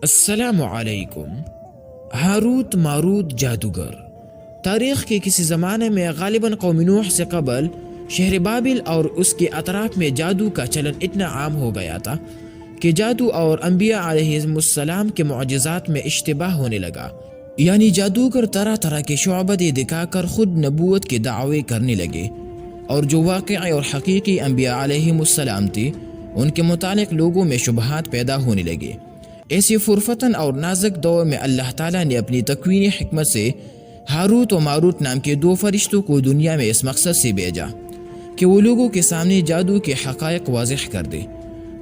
السلام علیکم۔ ہاروت ماروت جادوگر۔ تاریخ کے کسی زمانے میں غالباً قوم نوح سے قبل شہر بابل اور اس کے اطراف میں جادو کا چلن اتنا عام ہو گیا تھا کہ جادو اور انبیاء علیہ السلام کے معجزات میں اشتباہ ہونے لگا، یعنی جادوگر طرح طرح کے شعبدے دکھا کر خود نبوت کے دعوے کرنے لگے، اور جو واقعی اور حقیقی انبیاء علیہ السلام تھے ان کے متعلق لوگوں میں شبہات پیدا ہونے لگے۔ ایسی فرفتن اور نازک دور میں اللہ تعالیٰ نے اپنی تکوینی حکمت سے ہاروت و ماروت نام کے دو فرشتوں کو دنیا میں اس مقصد سے بھیجا کہ وہ لوگوں کے سامنے جادو کے حقائق واضح کر دے،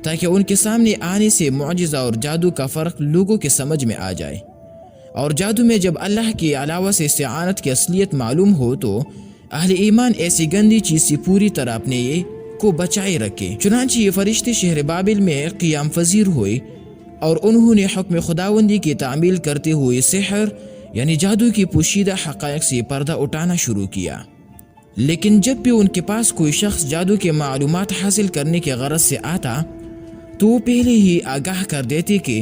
تاکہ ان کے سامنے آنے سے معجزہ اور جادو کا فرق لوگوں کے سمجھ میں آ جائے، اور جادو میں جب اللہ کے علاوہ سے استعانت کی اصلیت معلوم ہو تو اہل ایمان ایسی گندی چیز سے پوری طرح اپنے یہ کو بچائے رکھے۔ چنانچہ یہ فرشتے شہر بابل میں قیام پذیر ہوئے اور انہوں نے حکم خداوندی کی تعمیل کرتے ہوئے سحر یعنی جادو کی پوشیدہ حقائق سے پردہ اٹھانا شروع کیا۔ لیکن جب بھی ان کے پاس کوئی شخص جادو کے معلومات حاصل کرنے کے غرض سے آتا تو وہ پہلے ہی آگاہ کر دیتے کہ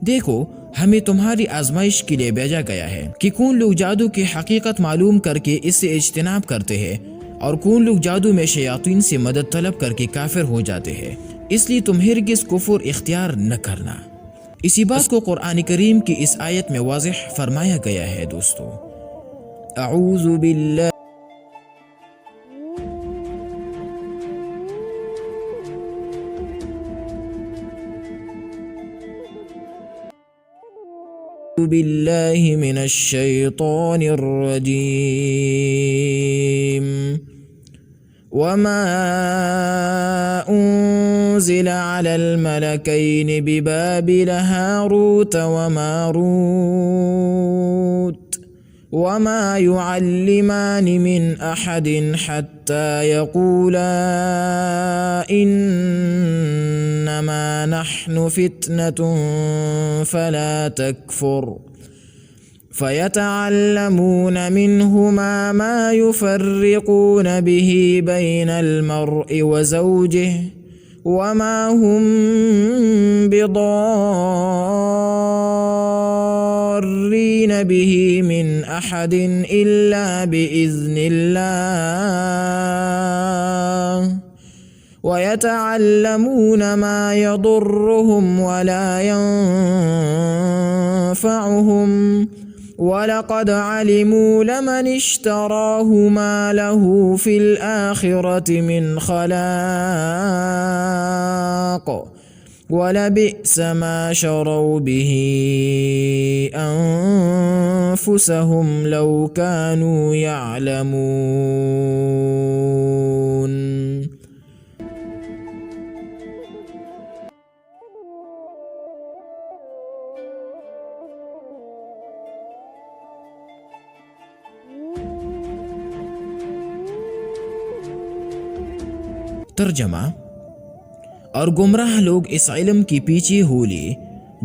دیکھو، ہمیں تمہاری آزمائش کے لیے بھیجا گیا ہے کہ کون لوگ جادو کی حقیقت معلوم کر کے اس سے اجتناب کرتے ہیں اور کون لوگ جادو میں شیاطین سے مدد طلب کر کے کافر ہو جاتے ہیں، اس لیے تم ہرگز کفر اختیار نہ کرنا۔ اسی بات کو قرآن کریم کی اس آیت میں واضح فرمایا گیا ہے۔ دوستو، اعوذ باللہ من الشیطان الرجیم۔ وما أنزل على الملكين ببابل هاروت وماروت وما يعلمان من أحد حتى يقولا إنما نحن فتنة فلا تكفر فيتعلمون منهما ما يفرقون به بين المرء وزوجه وما هم بضارين به من أحد إلا بإذن الله ويتعلمون ما يضرهم ولا ينفعهم وَلَقَدْ عَلِمُوا لَمَنِ اشْتَرَاهُ مَا لَهُ فِي الْآخِرَةِ مِنْ خَلَاقٍ وَلَبِئْسَ مَا شَرَوْا بِهِ أَنفُسَهُمْ لَوْ كَانُوا يَعْلَمُونَ۔ ترجمہ: اور گمراہ لوگ اس علم کے پیچھے ہو لیے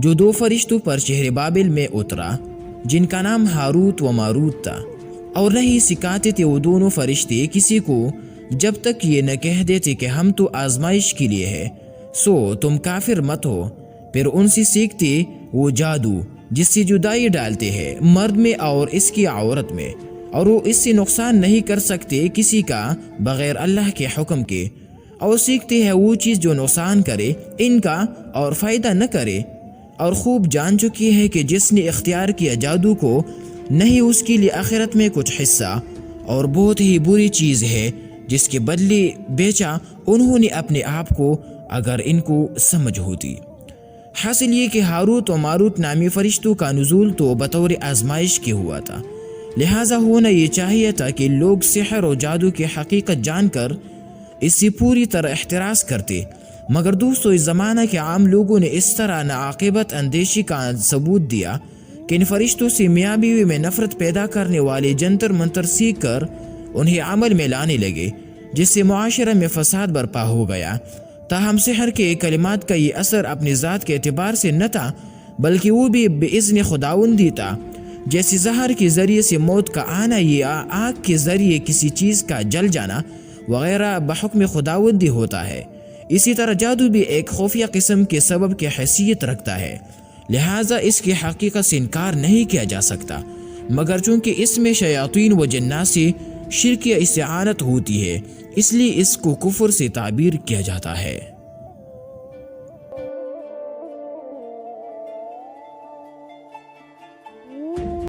جو دو فرشتوں پر شہر بابل میں اترا جن کا نام ہاروت و ماروت تھا، اور نہ ہی سکھاتے تھے وہ دونوں فرشتے کسی کو جب تک یہ نہ کہہ دیتے کہ ہم تو آزمائش کے لیے ہے، سو تم کافر مت ہو۔ پھر ان سے سیکھتے وہ جادو جس سے جدائی ڈالتے ہیں مرد میں اور اس کی عورت میں، اور وہ اس سے نقصان نہیں کر سکتے کسی کا بغیر اللہ کے حکم کے، اور سیکھتے ہیں وہ چیز جو نقصان کرے ان کا اور فائدہ نہ کرے، اور خوب جان چکی ہے کہ جس نے اختیار کیا جادو کو نہیں اس کے لیے آخرت میں کچھ حصہ، اور بہت ہی بری چیز ہے جس کے بدلے بیچا انہوں نے اپنے آپ کو اگر ان کو سمجھ ہوتی۔ حاصل یہ کہ ہاروت و ماروت نامی فرشتوں کا نزول تو بطور آزمائش کے ہوا تھا، لہٰذا ہونا یہ چاہیے تھا کہ لوگ سحر و جادو کی حقیقت جان کر اس سے پوری طرح احتراز کرتے، مگر دوستو اس زمانہ کے عام لوگوں نے اس طرح ناعاقبت اندیشی کا ثبوت دیا کہ ان فرشتوں سے میاں بیوی میں نفرت پیدا کرنے والے جنتر منتر سیکھ کر انہیں عمل میں لانے لگے، جس سے معاشرہ میں فساد برپا ہو گیا۔ تاہم سحر کے کلمات کا یہ اثر اپنی ذات کے اعتبار سے نہ تھا، بلکہ وہ بھی بإذن خداوندی تھا۔ جیسے زہر کے ذریعے سے موت کا آنا یا آگ کے ذریعے کسی چیز کا جل جانا وغیرہ بحکم خداوندی ہوتا ہے، اسی طرح جادو بھی ایک خفیہ قسم کے سبب کی حیثیت رکھتا ہے، لہٰذا اس کی حقیقت سے انکار نہیں کیا جا سکتا، مگر چونکہ اس میں شیاطین و جنات سے شرک یا استعانت ہوتی ہے، اس لیے اس کو کفر سے تعبیر کیا جاتا ہے۔